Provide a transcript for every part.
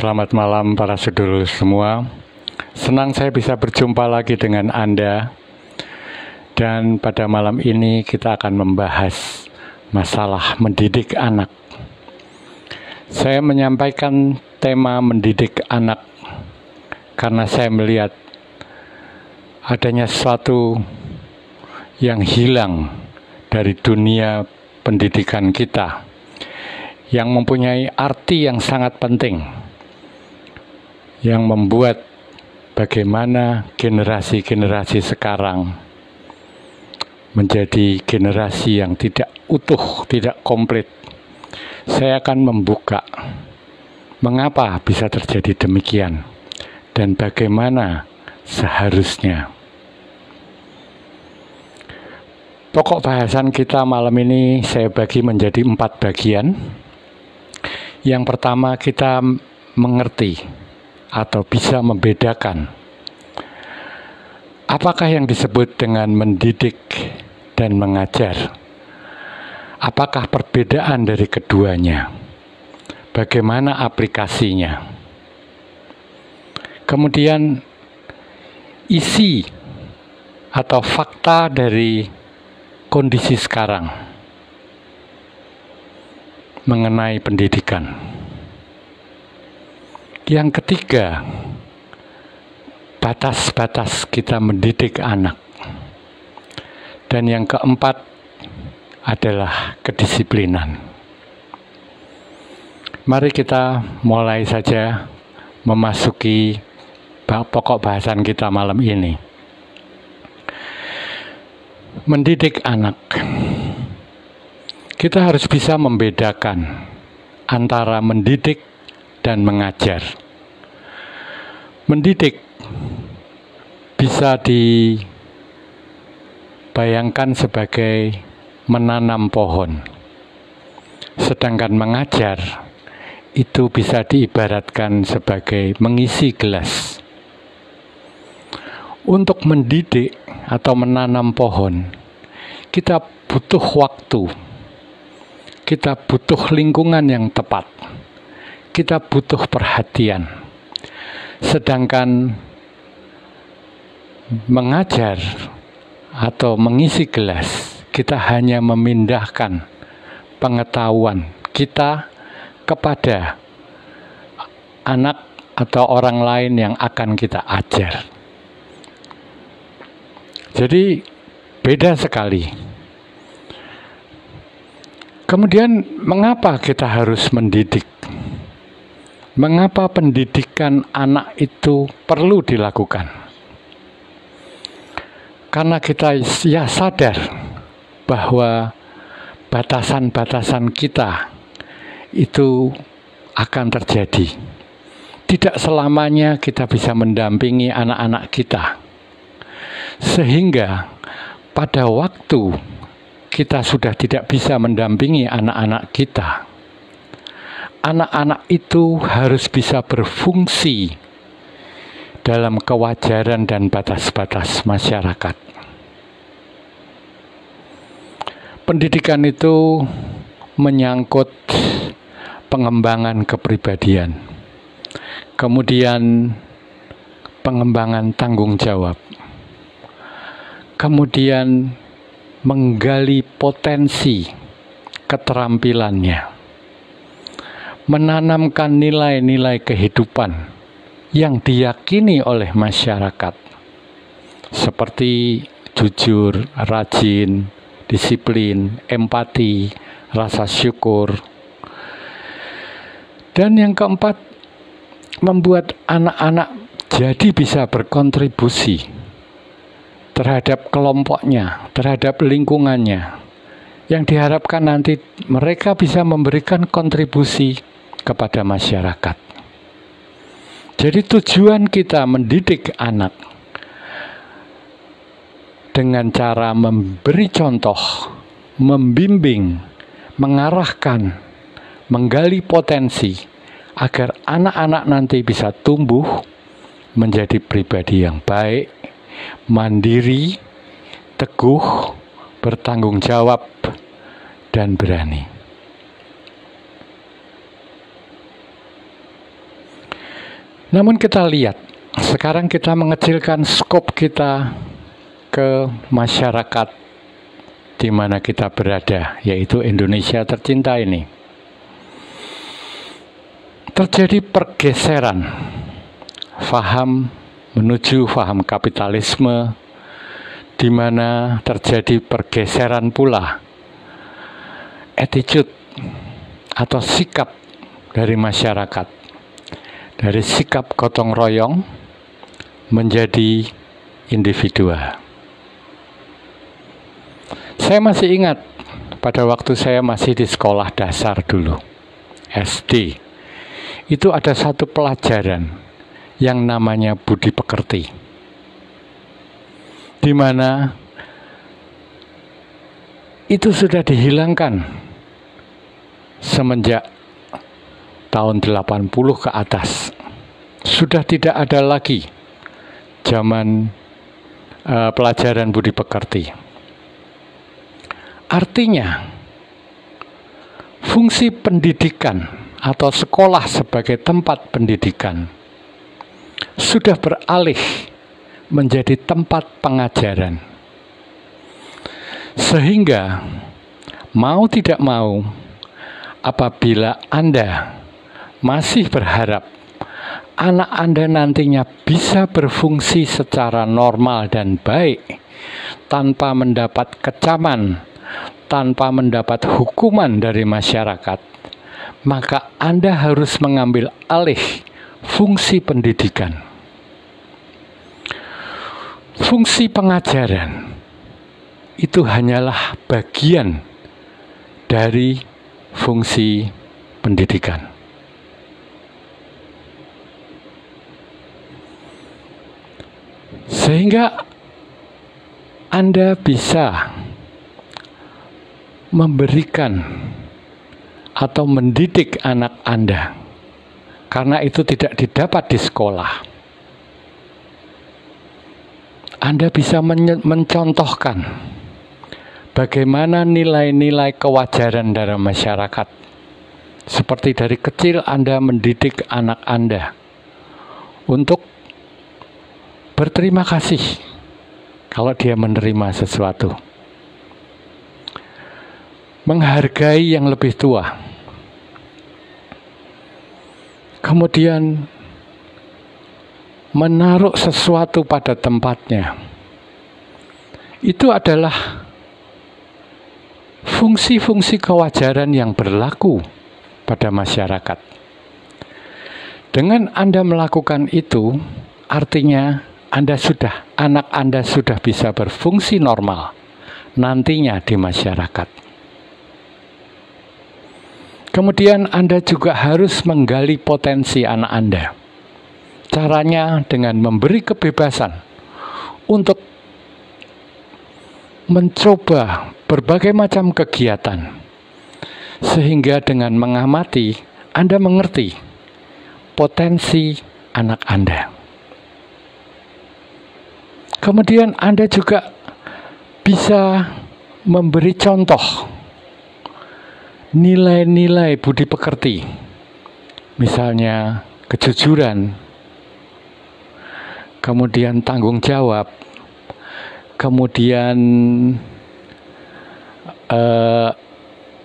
Selamat malam para saudara semua. Senang saya bisa berjumpa lagi dengan Anda. Dan pada malam ini kita akan membahas masalah mendidik anak. Saya menyampaikan tema mendidik anak karena saya melihat adanya sesuatu yang hilang dari dunia pendidikan kita, yang mempunyai arti yang sangat penting, yang membuat bagaimana generasi-generasi sekarang menjadi generasi yang tidak utuh, tidak komplit. Saya akan membuka mengapa bisa terjadi demikian dan bagaimana seharusnya. Pokok bahasan kita malam ini saya bagi menjadi 4 bagian. Yang pertama, kita mengerti atau bisa membedakan apakah yang disebut dengan mendidik dan mengajar. Apakah perbedaan dari keduanya? Bagaimana aplikasinya? Kemudian isi atau fakta dari kondisi sekarang mengenai pendidikan. Yang ketiga, batas-batas kita mendidik anak. Dan yang keempat adalah kedisiplinan. Mari kita mulai saja memasuki pokok bahasan kita malam ini. Mendidik anak. Kita harus bisa membedakan antara mendidik dan mengajar. Mendidik bisa dibayangkan sebagai menanam pohon. Sedangkan mengajar itu bisa diibaratkan sebagai mengisi gelas. Untuk mendidik atau menanam pohon, kita butuh waktu, kita butuh lingkungan yang tepat, kita butuh perhatian. Sedangkan mengajar atau mengisi gelas, kita hanya memindahkan pengetahuan kita kepada anak atau orang lain yang akan kita ajar. Jadi beda sekali. Kemudian mengapa kita harus mendidik? Mengapa pendidikan anak itu perlu dilakukan? Karena kita sadar bahwa batasan-batasan kita itu akan terjadi. Tidak selamanya kita bisa mendampingi anak-anak kita. Sehingga pada waktu kita sudah tidak bisa mendampingi anak-anak kita, anak-anak itu harus bisa berfungsi dalam kewajaran dan batas-batas masyarakat. Pendidikan itu menyangkut pengembangan kepribadian, kemudian pengembangan tanggung jawab, kemudian menggali potensi keterampilannya, menanamkan nilai-nilai kehidupan yang diyakini oleh masyarakat, seperti jujur, rajin, disiplin, empati, rasa syukur. Dan yang keempat, membuat anak-anak jadi bisa berkontribusi terhadap kelompoknya, terhadap lingkungannya, yang diharapkan nanti mereka bisa memberikan kontribusi kepada masyarakat. Jadi tujuan kita mendidik anak dengan cara memberi contoh, membimbing, mengarahkan, menggali potensi, agar anak-anak nanti bisa tumbuh menjadi pribadi yang baik, mandiri, teguh, bertanggung jawab, dan berani. Namun kita lihat, sekarang kita mengecilkan skop kita ke masyarakat di mana kita berada, yaitu Indonesia tercinta ini. Terjadi pergeseran faham menuju faham kapitalisme, di mana terjadi pergeseran pula attitude atau sikap dari masyarakat, dari sikap gotong royong menjadi individual. Saya masih ingat pada waktu saya masih di sekolah dasar dulu, SD, itu ada satu pelajaran yang namanya budi pekerti, di mana itu sudah dihilangkan semenjak tahun 80 ke atas. Sudah tidak ada lagi zaman pelajaran budi pekerti. Artinya, fungsi pendidikan atau sekolah sebagai tempat pendidikan sudah beralih menjadi tempat pengajaran. Sehingga mau tidak mau, apabila Anda masih berharap anak Anda nantinya bisa berfungsi secara normal dan baik tanpa mendapat kecaman, tanpa mendapat hukuman dari masyarakat, maka Anda harus mengambil alih fungsi pendidikan. Fungsi pengajaran itu hanyalah bagian dari fungsi pendidikan. Sehingga Anda bisa memberikan atau mendidik anak Anda, karena itu tidak didapat di sekolah. Anda bisa mencontohkan bagaimana nilai-nilai kewajaran dalam masyarakat. Seperti dari kecil Anda mendidik anak Anda untuk berterima kasih kalau dia menerima sesuatu, menghargai yang lebih tua, kemudian menaruh sesuatu pada tempatnya. Itu adalah fungsi-fungsi kewajaran yang berlaku pada masyarakat. Dengan Anda melakukan itu, artinya anak Anda sudah bisa berfungsi normal nantinya di masyarakat. Kemudian Anda juga harus menggali potensi anak Anda. Caranya dengan memberi kebebasan untuk mencoba berbagai macam kegiatan. Sehingga dengan mengamati, Anda mengerti potensi anak Anda. Kemudian Anda juga bisa memberi contoh nilai-nilai budi pekerti, misalnya kejujuran, kemudian tanggung jawab, kemudian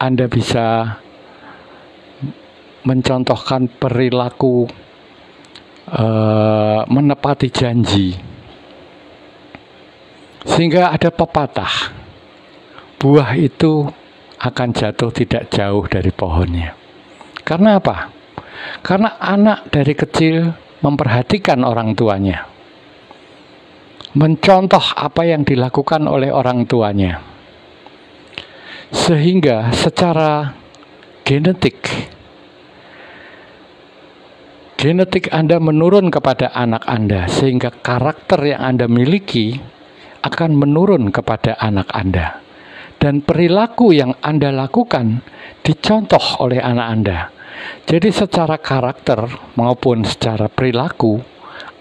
Anda bisa mencontohkan perilaku menepati janji, sehingga ada pepatah, buah itu akan jatuh tidak jauh dari pohonnya. Karena apa? Karena anak dari kecil memperhatikan orang tuanya, mencontoh apa yang dilakukan oleh orang tuanya, sehingga secara genetik Anda menurun kepada anak Anda, sehingga karakter yang Anda miliki akan menurun kepada anak Anda. Dan perilaku yang Anda lakukan dicontoh oleh anak Anda. Jadi secara karakter maupun secara perilaku,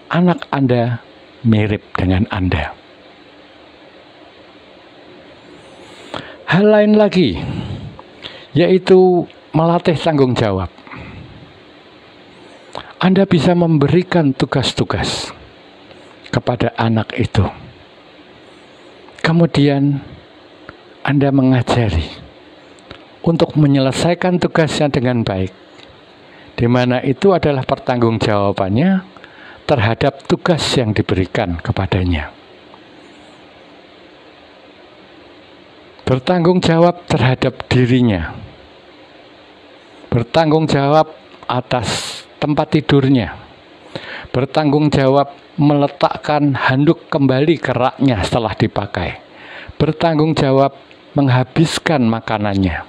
anak Anda mirip dengan Anda. Hal lain lagi, yaitu melatih tanggung jawab. Anda bisa memberikan tugas-tugas kepada anak itu. Kemudian Anda mengajari untuk menyelesaikan tugasnya dengan baik, di mana itu adalah pertanggungjawabannya terhadap tugas yang diberikan kepadanya. Bertanggung jawab terhadap dirinya, bertanggung jawab atas tempat tidurnya, bertanggung jawab meletakkan handuk kembali ke raknya setelah dipakai, bertanggung jawab menghabiskan makanannya.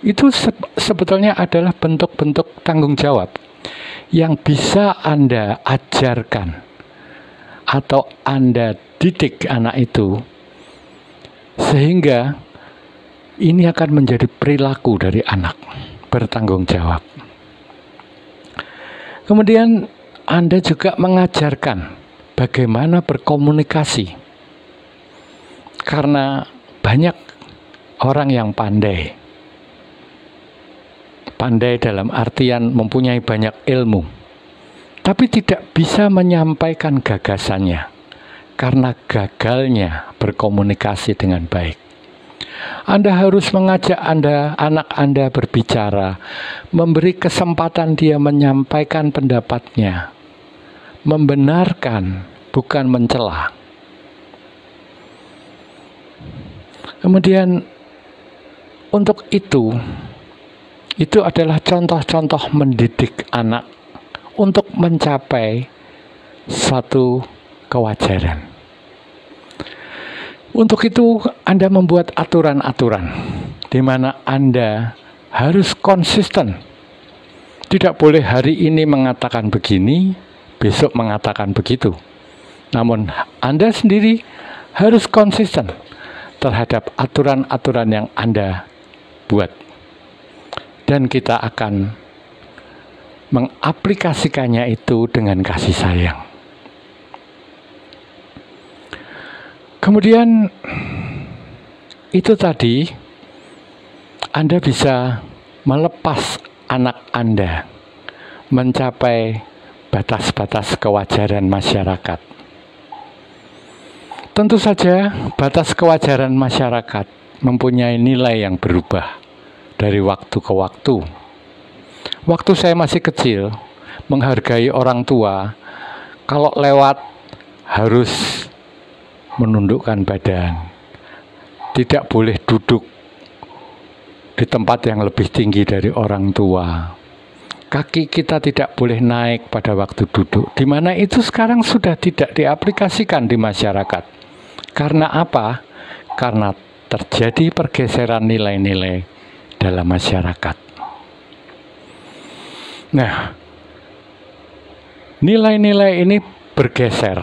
Itu sebetulnya adalah bentuk-bentuk tanggung jawab yang bisa Anda ajarkan atau Anda didik anak itu, sehingga ini akan menjadi perilaku dari anak, bertanggung jawab. Kemudian Anda juga mengajarkan bagaimana berkomunikasi. Karena banyak orang yang pandai. Pandai dalam artian mempunyai banyak ilmu, tapi tidak bisa menyampaikan gagasannya karena gagalnya berkomunikasi dengan baik. Anda harus mengajak anak Anda berbicara, memberi kesempatan dia menyampaikan pendapatnya, membenarkan, bukan mencela. Kemudian untuk itu adalah contoh-contoh mendidik anak untuk mencapai suatu kewajaran. Untuk itu Anda membuat aturan-aturan di mana Anda harus konsisten. Tidak boleh hari ini mengatakan begini, besok mengatakan begitu. Namun Anda sendiri harus konsisten terhadap aturan-aturan yang Anda buat. Dan kita akan mengaplikasikannya itu dengan kasih sayang. Kemudian itu tadi Anda bisa melepas anak Anda mencapai batas-batas kewajaran masyarakat. Tentu saja batas kewajaran masyarakat mempunyai nilai yang berubah dari waktu ke waktu. Waktu saya masih kecil, menghargai orang tua, kalau lewat harus menundukkan badan, tidak boleh duduk di tempat yang lebih tinggi dari orang tua. Kaki kita tidak boleh naik pada waktu duduk, di mana itu sekarang sudah tidak diaplikasikan di masyarakat. Karena apa? Karena terjadi pergeseran nilai-nilai dalam masyarakat. Nah, nilai-nilai ini bergeser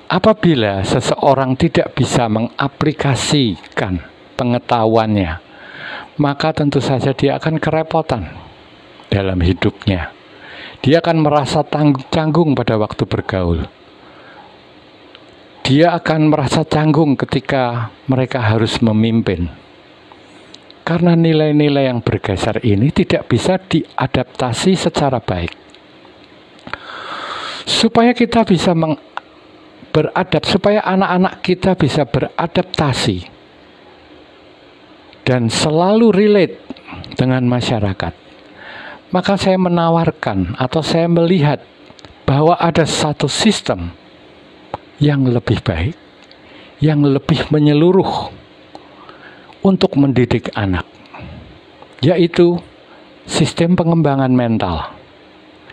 apabila seseorang tidak bisa mengaplikasikan pengetahuannya, maka tentu saja dia akan kerepotan dalam hidupnya. Dia akan merasa canggung pada waktu bergaul. Dia akan merasa canggung ketika mereka harus memimpin. Karena nilai-nilai yang bergeser ini tidak bisa diadaptasi secara baik. Supaya kita bisa supaya anak-anak kita bisa beradaptasi dan selalu relate dengan masyarakat, maka saya menawarkan atau saya melihat bahwa ada satu sistem yang lebih baik, yang lebih menyeluruh untuk mendidik anak, yaitu sistem pengembangan mental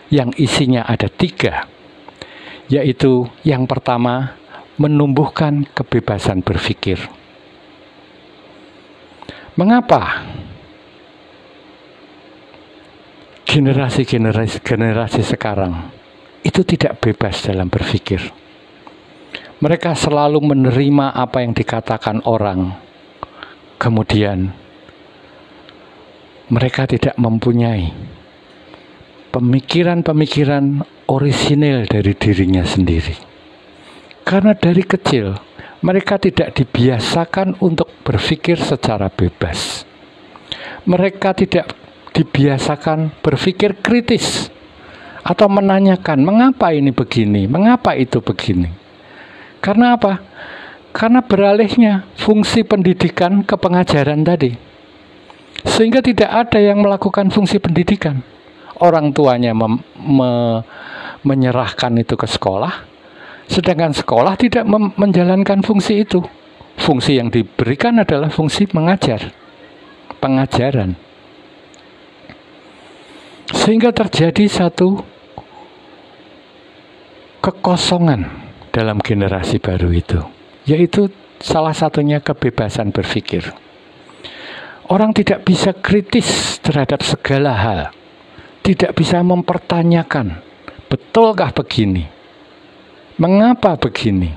yang isinya ada 3. Yaitu yang pertama, menumbuhkan kebebasan berpikir. Mengapa generasi sekarang itu tidak bebas dalam berpikir? Mereka selalu menerima apa yang dikatakan orang, kemudian mereka tidak mempunyai pemikiran-pemikiran orisinil dari dirinya sendiri. Karena dari kecil mereka tidak dibiasakan untuk berpikir secara bebas. Mereka tidak dibiasakan berpikir kritis atau menanyakan mengapa ini begini, mengapa itu begini. Karena apa? Karena beralihnya fungsi pendidikan ke pengajaran tadi. Sehingga tidak ada yang melakukan fungsi pendidikan. Orang tuanya menyerahkan itu ke sekolah, sedangkan sekolah tidak menjalankan fungsi itu. Fungsi yang diberikan adalah fungsi mengajar, pengajaran. Sehingga terjadi satu kekosongan dalam generasi baru itu, yaitu salah satunya kebebasan berpikir. Orang tidak bisa kritis terhadap segala hal, tidak bisa mempertanyakan, betulkah begini? Mengapa begini?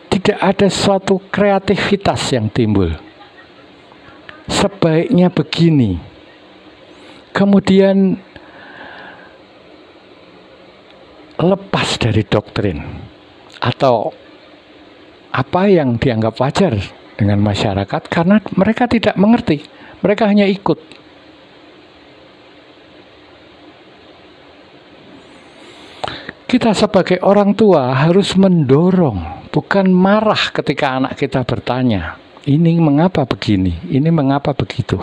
Tidak ada suatu kreativitas yang timbul. Sebaiknya begini. Kemudian lepas dari doktrin atau apa yang dianggap wajar dengan masyarakat, karena mereka tidak mengerti, mereka hanya ikut. Kita sebagai orang tua harus mendorong, bukan marah ketika anak kita bertanya, ini mengapa begini, ini mengapa begitu.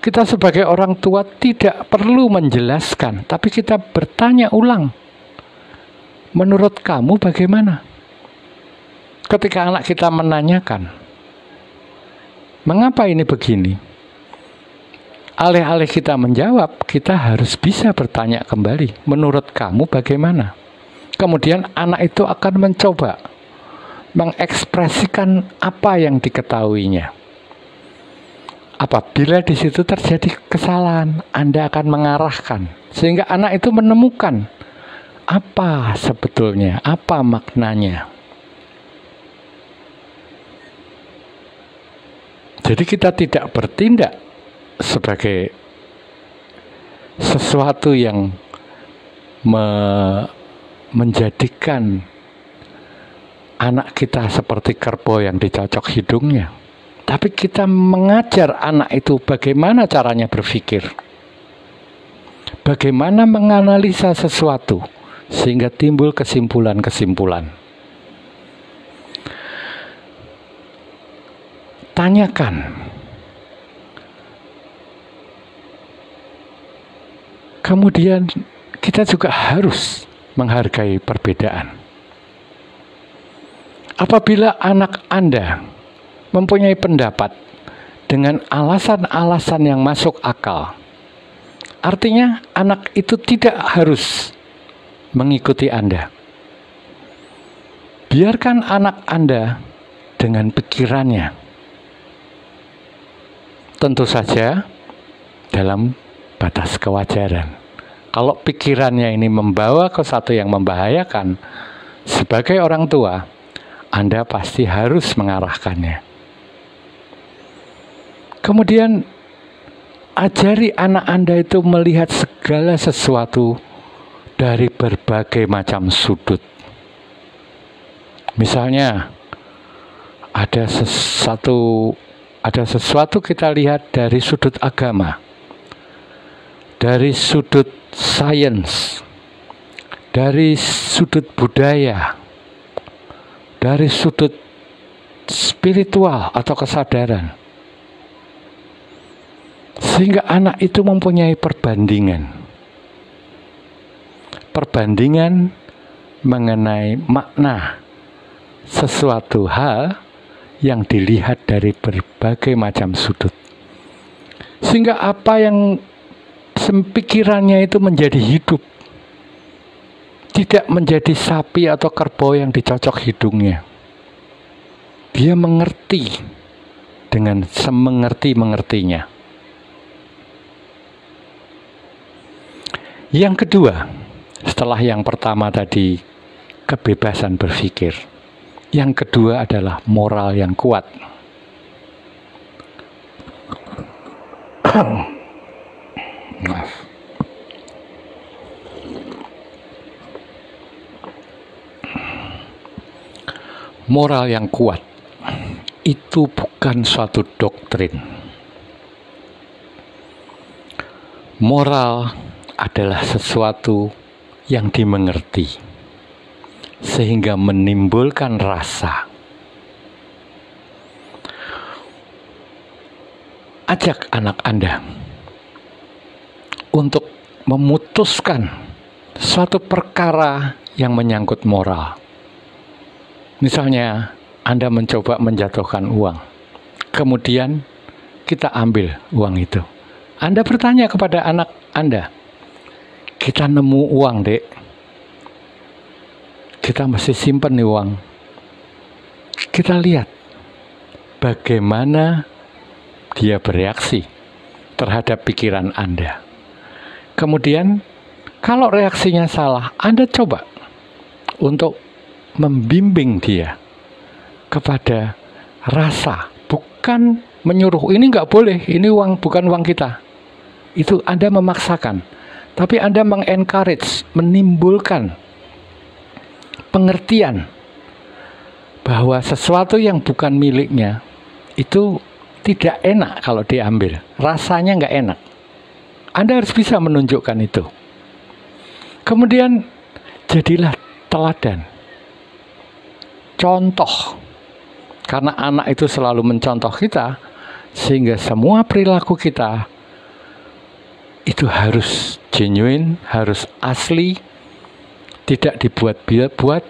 Kita sebagai orang tua tidak perlu menjelaskan, tapi kita bertanya ulang. Menurut kamu bagaimana? Ketika anak kita menanyakan, mengapa ini begini? Alih-alih kita menjawab, kita harus bisa bertanya kembali, menurut kamu bagaimana? Kemudian anak itu akan mencoba mengekspresikan apa yang diketahuinya. Apabila di situ terjadi kesalahan, Anda akan mengarahkan, sehingga anak itu menemukan apa sebetulnya, apa maknanya. Jadi kita tidak bertindak sebagai sesuatu yang menjadikan anak kita seperti kerbau yang dicocok hidungnya. Tapi kita mengajar anak itu bagaimana caranya berpikir. Bagaimana menganalisa sesuatu sehingga timbul kesimpulan-kesimpulan. Tanyakan. Kemudian kita juga harus menghargai perbedaan. Apabila anak Anda mempunyai pendapat dengan alasan-alasan yang masuk akal, artinya anak itu tidak harus mengikuti Anda. Biarkan anak Anda dengan pikirannya. Tentu saja dalam batas kewajaran. Kalau pikirannya ini membawa ke satu yang membahayakan, sebagai orang tua, Anda pasti harus mengarahkannya. Kemudian, ajari anak Anda itu melihat segala sesuatu dari berbagai macam sudut. Misalnya, ada sesuatu kita lihat dari sudut agama, dari sudut sains, dari sudut budaya, dari sudut spiritual atau kesadaran. Sehingga anak itu mempunyai perbandingan. Perbandingan mengenai makna sesuatu hal yang dilihat dari berbagai macam sudut. Sehingga apa yang pikirannya itu menjadi hidup. Tidak menjadi sapi atau kerbau yang dicocok hidungnya. Dia mengerti dengan semengerti-mengertinya. Yang kedua, setelah yang pertama tadi kebebasan berpikir, yang kedua adalah moral yang kuat. Maaf. Moral yang kuat itu bukan suatu doktrin. Moral adalah sesuatu yang dimengerti, sehingga menimbulkan rasa. Ajak anak Anda untuk memutuskan suatu perkara yang menyangkut moral. Misalnya, Anda mencoba menjatuhkan uang, kemudian kita ambil uang itu. Anda bertanya kepada anak Anda, kita nemu uang, Dek. Kita masih simpen nih uang. Kita lihat bagaimana dia bereaksi terhadap pikiran Anda. Kemudian, kalau reaksinya salah, Anda coba untuk membimbing dia kepada rasa, bukan menyuruh, ini nggak boleh, ini uang bukan uang kita. Itu Anda memaksakan. Tapi Anda mengencourage, menimbulkan pengertian bahwa sesuatu yang bukan miliknya itu tidak enak kalau diambil. Rasanya nggak enak. Anda harus bisa menunjukkan itu. Kemudian jadilah teladan. Contoh. Karena anak itu selalu mencontoh kita, sehingga semua perilaku kita itu harus genuine, harus asli, tidak dibuat-buat,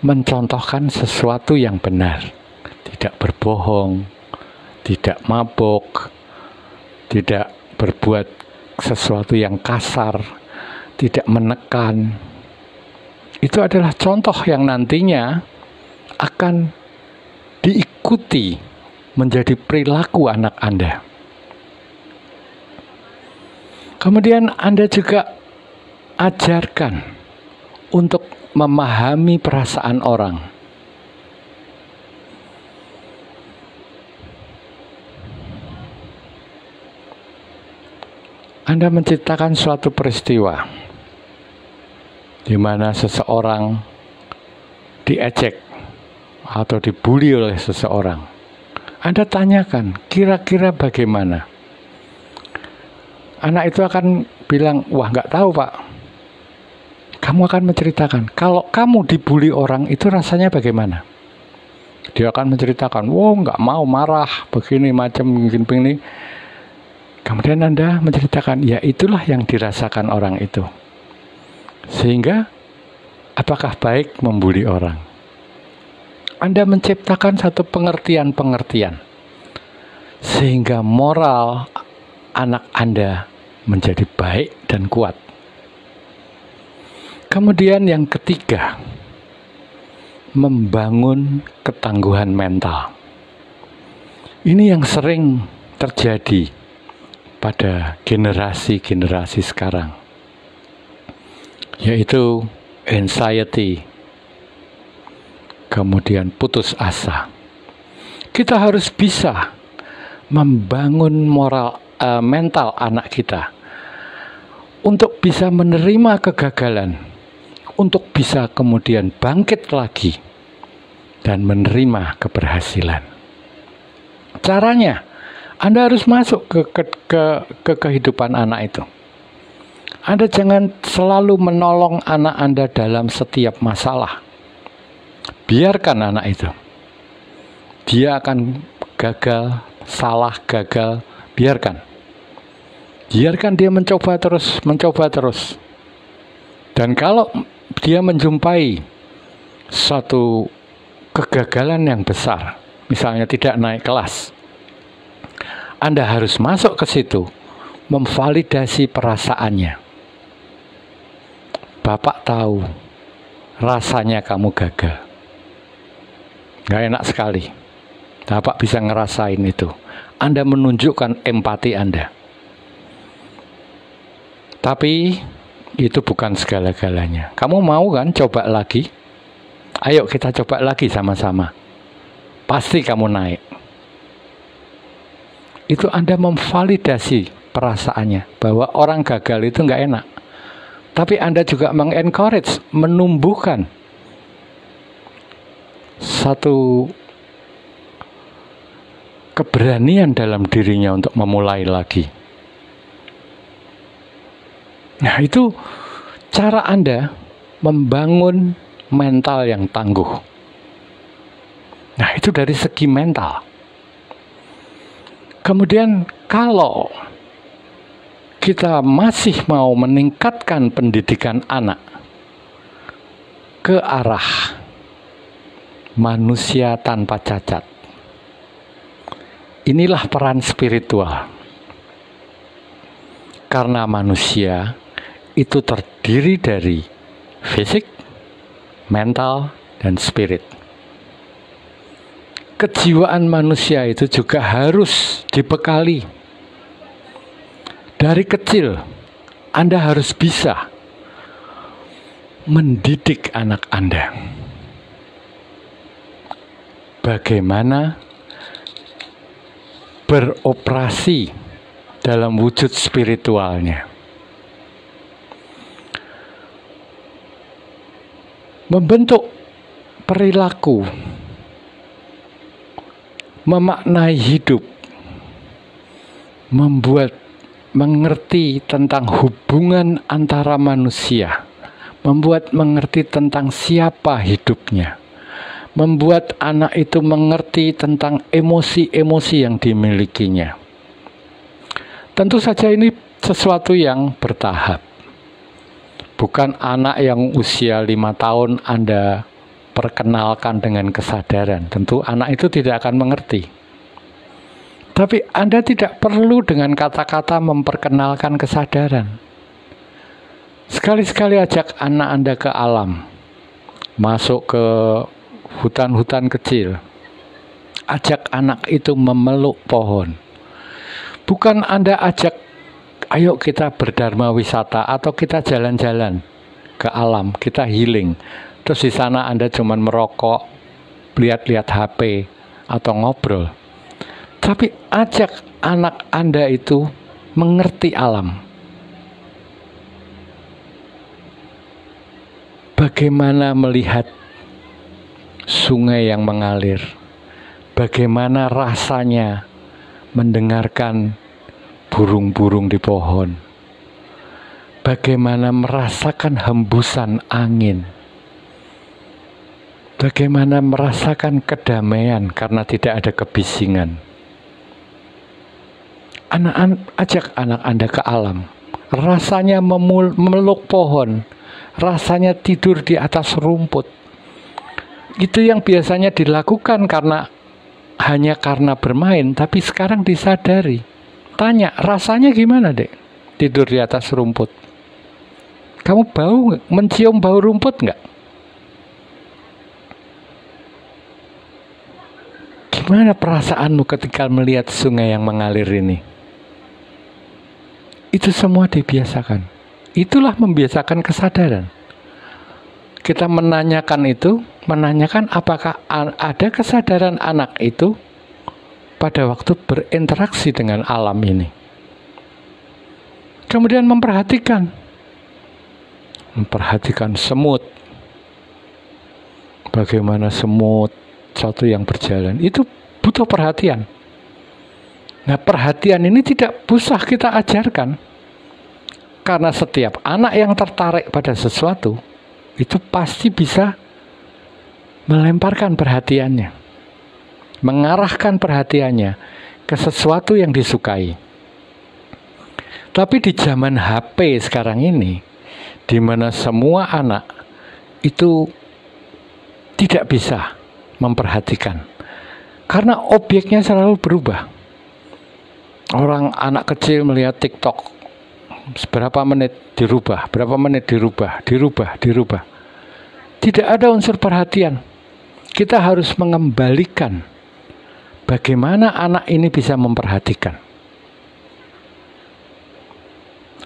mencontohkan sesuatu yang benar. Tidak berbohong, tidak mabuk, tidak berbuat sesuatu yang kasar, tidak menekan. Itu adalah contoh yang nantinya akan diikuti menjadi perilaku anak Anda. Kemudian Anda juga ajarkan untuk memahami perasaan orang. Anda menciptakan suatu peristiwa di mana seseorang diejek atau dibully oleh seseorang. Anda tanyakan, kira-kira bagaimana? Anak itu akan bilang, wah nggak tahu Pak. Kamu akan menceritakan, kalau kamu dibully orang itu rasanya bagaimana? Dia akan menceritakan, wah nggak mau, marah, begini, macam, begini. Kemudian Anda menceritakan, ya itulah yang dirasakan orang itu. Sehingga, apakah baik membuli orang? Anda menciptakan satu pengertian-pengertian. Sehingga moral anak Anda menjadi baik dan kuat. Kemudian yang ketiga, membangun ketangguhan mental. Ini yang sering terjadi pada generasi-generasi sekarang, yaitu anxiety, kemudian putus asa. Kita harus bisa membangun mental anak kita untuk bisa menerima kegagalan, untuk bisa kemudian bangkit lagi dan menerima keberhasilan. Caranya, Anda harus masuk ke kehidupan anak itu. Anda jangan selalu menolong anak Anda dalam setiap masalah. Biarkan anak itu. Dia akan gagal, salah, gagal. Biarkan. Biarkan dia mencoba terus. Dan kalau dia menjumpai suatu kegagalan yang besar, misalnya tidak naik kelas, Anda harus masuk ke situ, memvalidasi perasaannya. Bapak tahu rasanya kamu gagal. Gak enak sekali. Bapak bisa ngerasain itu. Anda menunjukkan empati Anda. Tapi itu bukan segala-galanya. Kamu mau kan coba lagi? Ayo kita coba lagi sama-sama. Pasti kamu naik. Itu Anda memvalidasi perasaannya bahwa orang gagal itu nggak enak. Tapi Anda juga mengencourage, menumbuhkan satu keberanian dalam dirinya untuk memulai lagi. Nah, itu cara Anda membangun mental yang tangguh. Nah, itu dari segi mental. Kemudian kalau kita masih mau meningkatkan pendidikan anak ke arah manusia tanpa cacat, inilah peran spiritual. Karena manusia itu terdiri dari fisik, mental, dan spirit. Kejiwaan manusia itu juga harus dibekali. Dari kecil, Anda harus bisa mendidik anak Anda. Bagaimana beroperasi dalam wujud spiritualnya. Membentuk perilaku, memaknai hidup, mengerti tentang hubungan antara manusia, membuat mengerti tentang siapa hidupnya, membuat anak itu mengerti tentang emosi-emosi yang dimilikinya. Tentu saja ini sesuatu yang bertahap. Bukan anak yang usia 5 tahun Anda perkenalkan dengan kesadaran. Tentu anak itu tidak akan mengerti. Tapi Anda tidak perlu dengan kata-kata memperkenalkan kesadaran. Sekali-sekali ajak anak Anda ke alam. Masuk ke hutan-hutan kecil. Ajak anak itu memeluk pohon. Bukan Anda ajak, ayo kita berdharma wisata atau kita jalan-jalan ke alam, kita healing. Terus di sana Anda cuma merokok, lihat-lihat HP, atau ngobrol. Tapi ajak anak Anda itu mengerti alam. Bagaimana melihat sungai yang mengalir. Bagaimana rasanya mendengarkan burung-burung di pohon. Bagaimana merasakan hembusan angin. Bagaimana merasakan kedamaian karena tidak ada kebisingan. Ajak anak Anda ke alam. Rasanya memeluk pohon. Rasanya tidur di atas rumput. Itu yang biasanya dilakukan hanya karena bermain, tapi sekarang disadari. Tanya, rasanya gimana, Dek? Tidur di atas rumput. Kamu mencium bau rumput nggak? Gimana perasaanmu ketika melihat sungai yang mengalir ini? Itu semua dibiasakan. Itulah membiasakan kesadaran. Kita menanyakan apakah ada kesadaran anak itu pada waktu berinteraksi dengan alam ini. Kemudian memperhatikan semut. Bagaimana semut satu yang berjalan. Itu butuh perhatian. Nah, perhatian ini tidak usah kita ajarkan. Karena setiap anak yang tertarik pada sesuatu, itu pasti bisa melemparkan perhatiannya. Mengarahkan perhatiannya ke sesuatu yang disukai. Tapi di zaman HP sekarang ini, di mana semua anak itu tidak bisa memperhatikan. Karena objeknya selalu berubah. Anak kecil melihat TikTok, berapa menit dirubah, dirubah. Tidak ada unsur perhatian. Kita harus mengembalikan bagaimana anak ini bisa memperhatikan.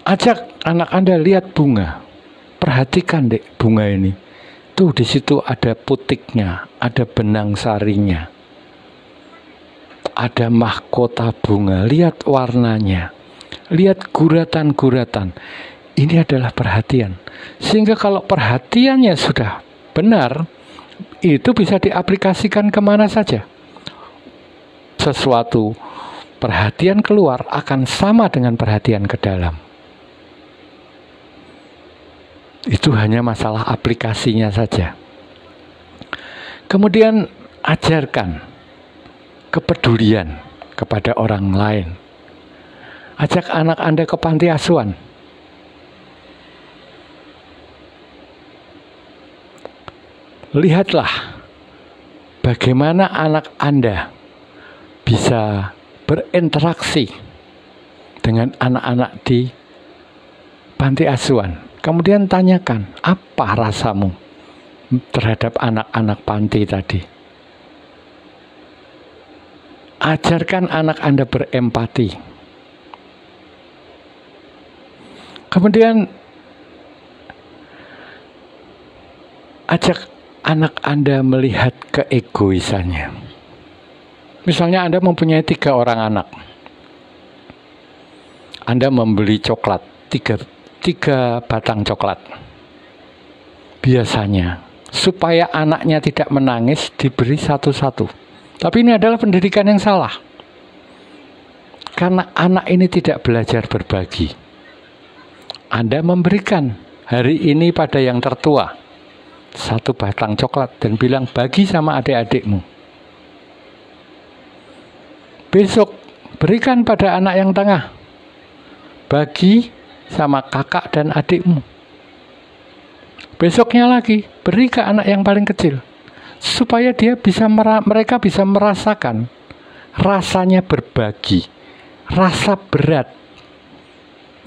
Ajak anak Anda lihat bunga. Perhatikan, Dek, bunga ini. Tuh, di situ ada putiknya, ada benang sarinya. Ada mahkota bunga, lihat warnanya. Lihat guratan-guratan. Ini adalah perhatian. Sehingga kalau perhatiannya sudah benar, itu bisa diaplikasikan kemana saja. Sesuatu perhatian keluar akan sama dengan perhatian ke dalam. Itu hanya masalah aplikasinya saja. Kemudian ajarkan kepedulian kepada orang lain. Ajak anak Anda ke panti asuhan. Lihatlah bagaimana anak Anda bisa berinteraksi dengan anak-anak di panti asuhan. Kemudian tanyakan, apa rasamu terhadap anak-anak panti tadi? Ajarkan anak Anda berempati. Kemudian ajak anak Anda melihat keegoisannya. Misalnya Anda mempunyai 3 orang anak. Anda membeli coklat, 3 batang coklat. Biasanya, supaya anaknya tidak menangis, diberi satu-satu. Tapi ini adalah pendidikan yang salah. Karena anak ini tidak belajar berbagi. Anda memberikan hari ini pada yang tertua 1 batang coklat dan bilang bagi sama adik-adikmu. Besok berikan pada anak yang tengah, bagi sama kakak dan adikmu. Besoknya lagi beri ke anak yang paling kecil, supaya mereka bisa merasakan rasanya berbagi, rasa berat.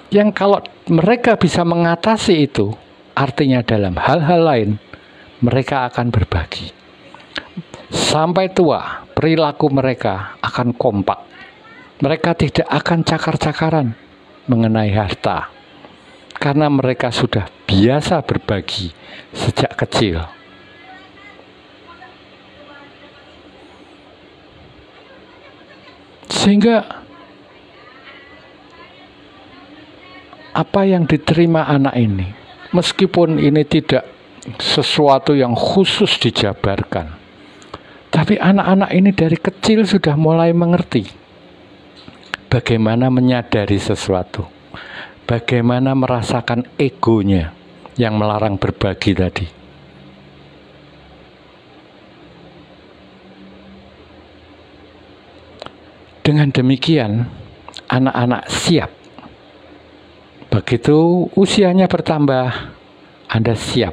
Yang kalau mereka bisa mengatasi itu, artinya dalam hal-hal lain mereka akan berbagi. Sampai tua, perilaku mereka akan kompak. Mereka tidak akan cakar-cakaran mengenai harta, karena mereka sudah biasa berbagi sejak kecil. Sehingga apa yang diterima anak ini, meskipun ini tidak sesuatu yang khusus dijabarkan, tapi anak-anak ini dari kecil sudah mulai mengerti bagaimana menyadari sesuatu, bagaimana merasakan egonya yang melarang berbagi tadi. Dengan demikian, anak-anak siap. Begitu usianya bertambah, Anda siap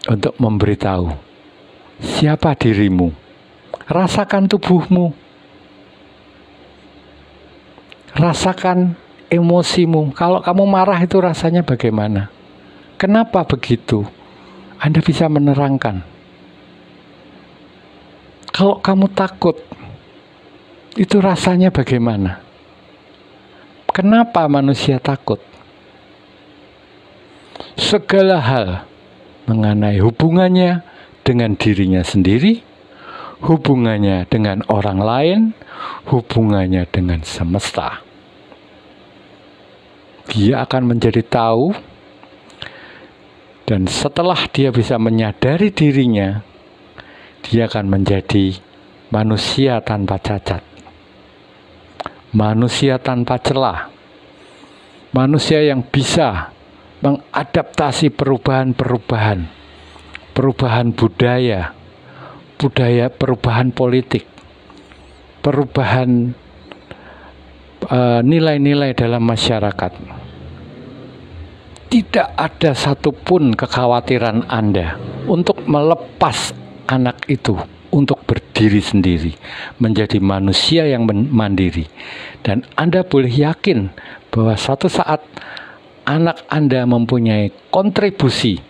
untuk memberitahu siapa dirimu. Rasakan tubuhmu. Rasakan emosimu. Kalau kamu marah itu rasanya bagaimana? Kenapa begitu? Anda bisa menerangkan. Kalau kamu takut, itu rasanya bagaimana? Kenapa manusia takut? Segala hal mengenai hubungannya dengan dirinya sendiri, hubungannya dengan orang lain, hubungannya dengan semesta. Dia akan menjadi tahu, dan setelah dia bisa menyadari dirinya, dia akan menjadi manusia tanpa cacat, manusia tanpa celah, manusia yang bisa mengadaptasi perubahan-perubahan budaya, perubahan politik, perubahan nilai-nilai dalam masyarakat. Tidak ada satupun kekhawatiran Anda untuk melepas anak itu untuk berdiri sendiri, menjadi manusia yang mandiri. Dan Anda boleh yakin bahwa suatu saat anak Anda mempunyai kontribusi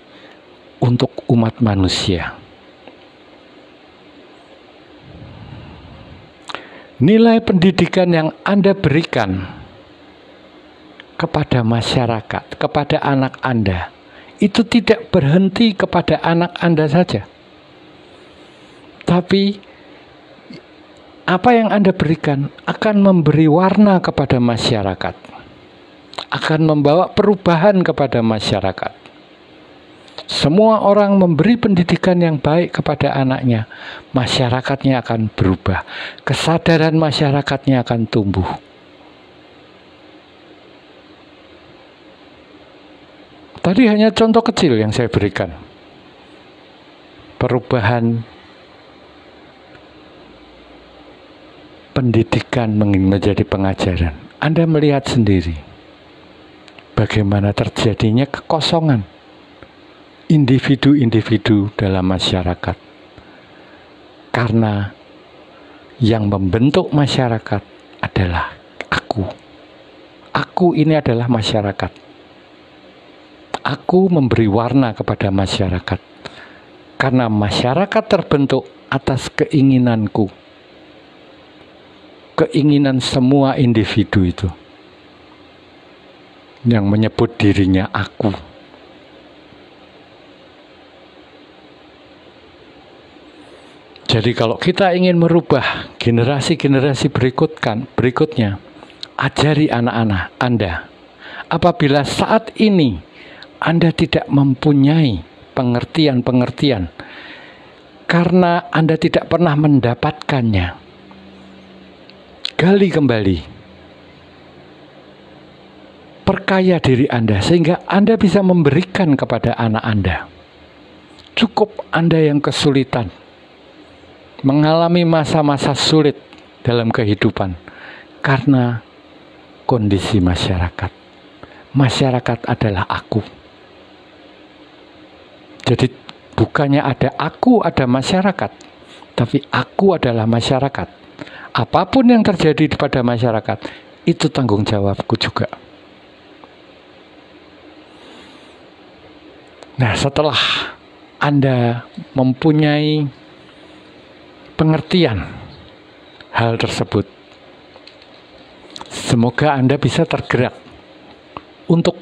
untuk umat manusia. Nilai pendidikan yang Anda berikan kepada masyarakat, kepada anak Anda, itu tidak berhenti kepada anak Anda saja. Tapi apa yang Anda berikan akan memberi warna kepada masyarakat, akan membawa perubahan kepada masyarakat. Semua orang memberi pendidikan yang baik kepada anaknya, masyarakatnya akan berubah, kesadaran masyarakatnya akan tumbuh. Tadi hanya contoh kecil yang saya berikan. Perubahan pendidikan menjadi pengajaran. Anda melihat sendiri bagaimana terjadinya kekosongan individu-individu dalam masyarakat. Karena yang membentuk masyarakat adalah aku. Aku ini adalah masyarakat. Aku memberi warna kepada masyarakat. Karena masyarakat terbentuk atas keinginanku. Keinginan semua individu itu. Yang menyebut dirinya aku. Jadi kalau kita ingin merubah generasi-generasi berikutnya, ajari anak-anak Anda. Apabila saat ini Anda tidak mempunyai pengertian-pengertian, karena Anda tidak pernah mendapatkannya, gali kembali. Perkaya diri Anda, sehingga Anda bisa memberikan kepada anak Anda. Cukup Anda yang kesulitan, mengalami masa-masa sulit dalam kehidupan karena kondisi masyarakat. Masyarakat adalah aku. Jadi bukannya ada aku, ada masyarakat, tapi aku adalah masyarakat. Apapun yang terjadi pada masyarakat, itu tanggung jawabku juga. Nah, setelah Anda mempunyai pengertian hal tersebut, semoga Anda bisa tergerak untuk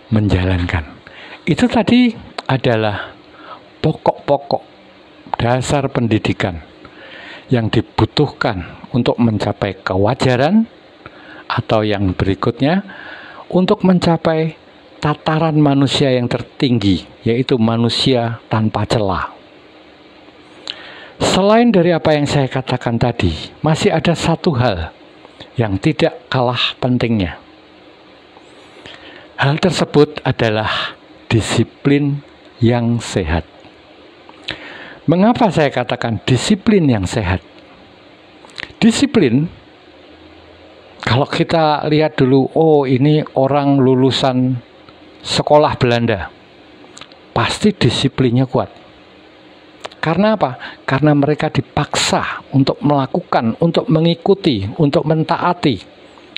menjalankan. Itu tadi adalah pokok-pokok dasar pendidikan yang dibutuhkan untuk mencapai kewajaran, atau yang berikutnya untuk mencapai tataran manusia yang tertinggi, yaitu manusia tanpa celah. Selain dari apa yang saya katakan tadi, masih ada satu hal yang tidak kalah pentingnya. Hal tersebut adalah disiplin yang sehat. Mengapa saya katakan disiplin yang sehat? Disiplin, kalau kita lihat dulu, oh ini orang lulusan sekolah Belanda, pasti disiplinnya kuat. Karena apa? Karena mereka dipaksa untuk melakukan, untuk mengikuti, untuk mentaati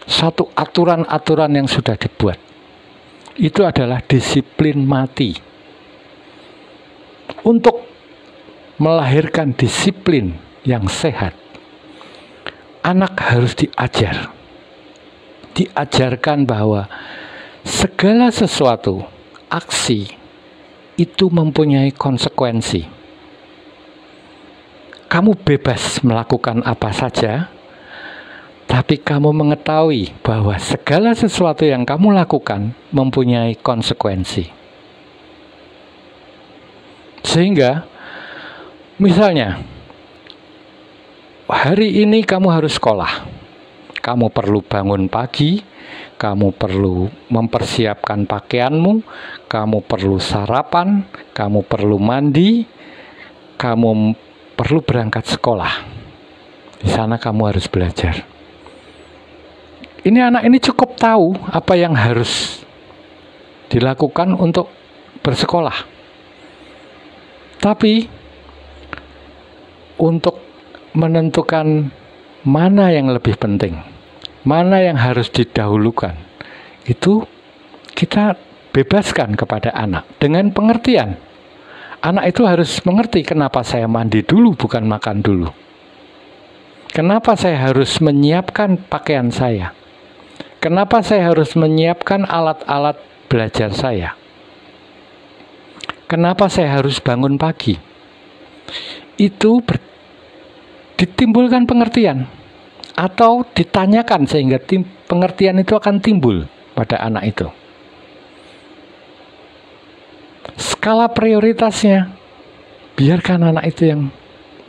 satu aturan-aturan yang sudah dibuat. Itu adalah disiplin mati. Untuk melahirkan disiplin yang sehat, anak harus diajar. Diajarkan bahwa segala sesuatu, aksi, itu mempunyai konsekuensi. Kamu bebas melakukan apa saja, tapi kamu mengetahui bahwa segala sesuatu yang kamu lakukan mempunyai konsekuensi. Sehingga, misalnya, hari ini kamu harus sekolah. Kamu perlu bangun pagi, kamu perlu mempersiapkan pakaianmu, kamu perlu sarapan, kamu perlu mandi, kamu perlu berangkat sekolah. Di sana kamu harus belajar. Ini anak ini cukup tahu apa yang harus dilakukan untuk bersekolah. Tapi untuk menentukan mana yang lebih penting, mana yang harus didahulukan, itu kita bebaskan kepada anak dengan pengertian. Anak itu harus mengerti kenapa saya mandi dulu bukan makan dulu. Kenapa saya harus menyiapkan pakaian saya. Kenapa saya harus menyiapkan alat-alat belajar saya. Kenapa saya harus bangun pagi. Itu ditimbulkan pengertian. Atau ditanyakan sehingga pengertian itu akan timbul pada anak itu. Skala prioritasnya, biarkan anak itu yang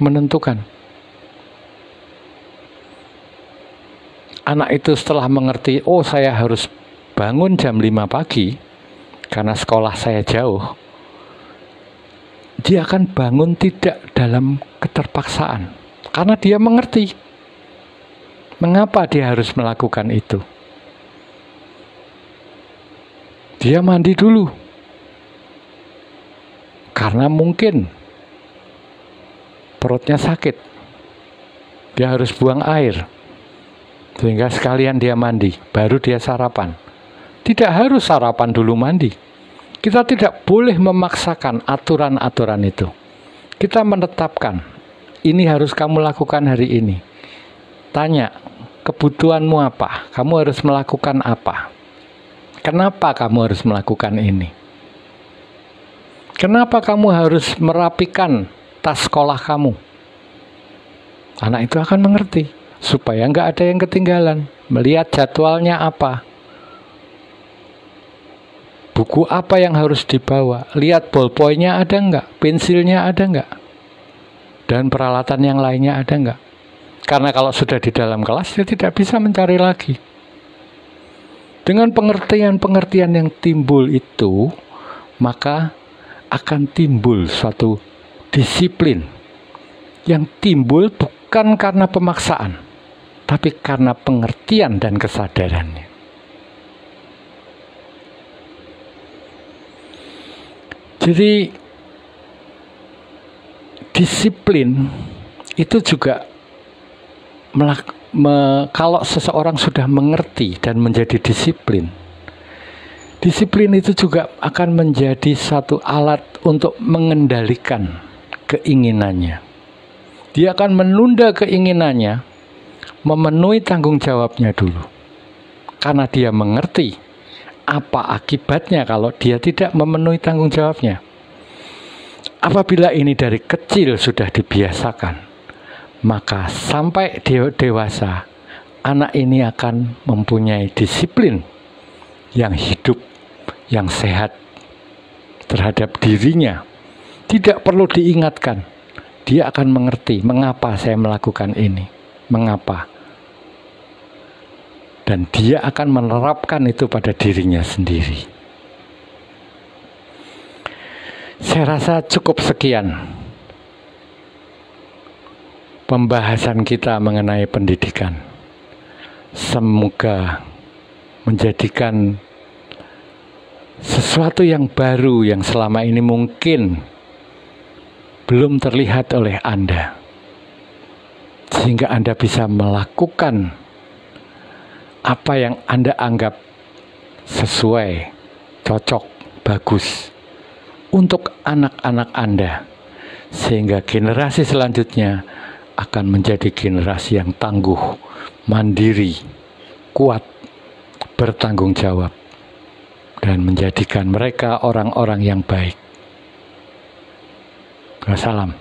menentukan. Anak itu setelah mengerti, oh saya harus bangun jam 5 pagi, karena sekolah saya jauh, dia akan bangun tidak dalam keterpaksaan, karena dia mengerti mengapa dia harus melakukan itu. Dia mandi dulu, karena mungkin perutnya sakit, dia harus buang air, sehingga sekalian dia mandi, baru dia sarapan. Tidak harus sarapan dulu mandi. Kita tidak boleh memaksakan aturan-aturan itu. Kita menetapkan, ini harus kamu lakukan hari ini. Tanya, kebutuhanmu apa? Kamu harus melakukan apa? Kenapa kamu harus melakukan ini? Kenapa kamu harus merapikan tas sekolah kamu? Anak itu akan mengerti, supaya nggak ada yang ketinggalan. Melihat jadwalnya apa, buku apa yang harus dibawa, lihat ballpoint-nya ada nggak, pensilnya ada nggak, dan peralatan yang lainnya ada nggak. Karena kalau sudah di dalam kelas, dia tidak bisa mencari lagi. Dengan pengertian-pengertian yang timbul itu, maka akan timbul suatu disiplin yang timbul bukan karena pemaksaan, tapi karena pengertian dan kesadarannya. Jadi disiplin itu juga kalau seseorang sudah mengerti dan menjadi disiplin, disiplin itu juga akan menjadi satu alat untuk mengendalikan keinginannya. Dia akan menunda keinginannya, memenuhi tanggung jawabnya dulu. Karena dia mengerti apa akibatnya kalau dia tidak memenuhi tanggung jawabnya. Apabila ini dari kecil sudah dibiasakan, maka sampai dewasa, anak ini akan mempunyai disiplin yang hidup, yang sehat terhadap dirinya. Tidak perlu diingatkan, dia akan mengerti mengapa saya melakukan ini, mengapa. Dan dia akan menerapkan itu pada dirinya sendiri. Saya rasa cukup sekian pembahasan kita mengenai pendidikan. Semoga menjadikan sesuatu yang baru yang selama ini mungkin belum terlihat oleh Anda, sehingga Anda bisa melakukan apa yang Anda anggap sesuai, cocok, bagus untuk anak-anak Anda, sehingga generasi selanjutnya akan menjadi generasi yang tangguh, mandiri, kuat, bertanggung jawab, dan menjadikan mereka orang-orang yang baik. Wassalam.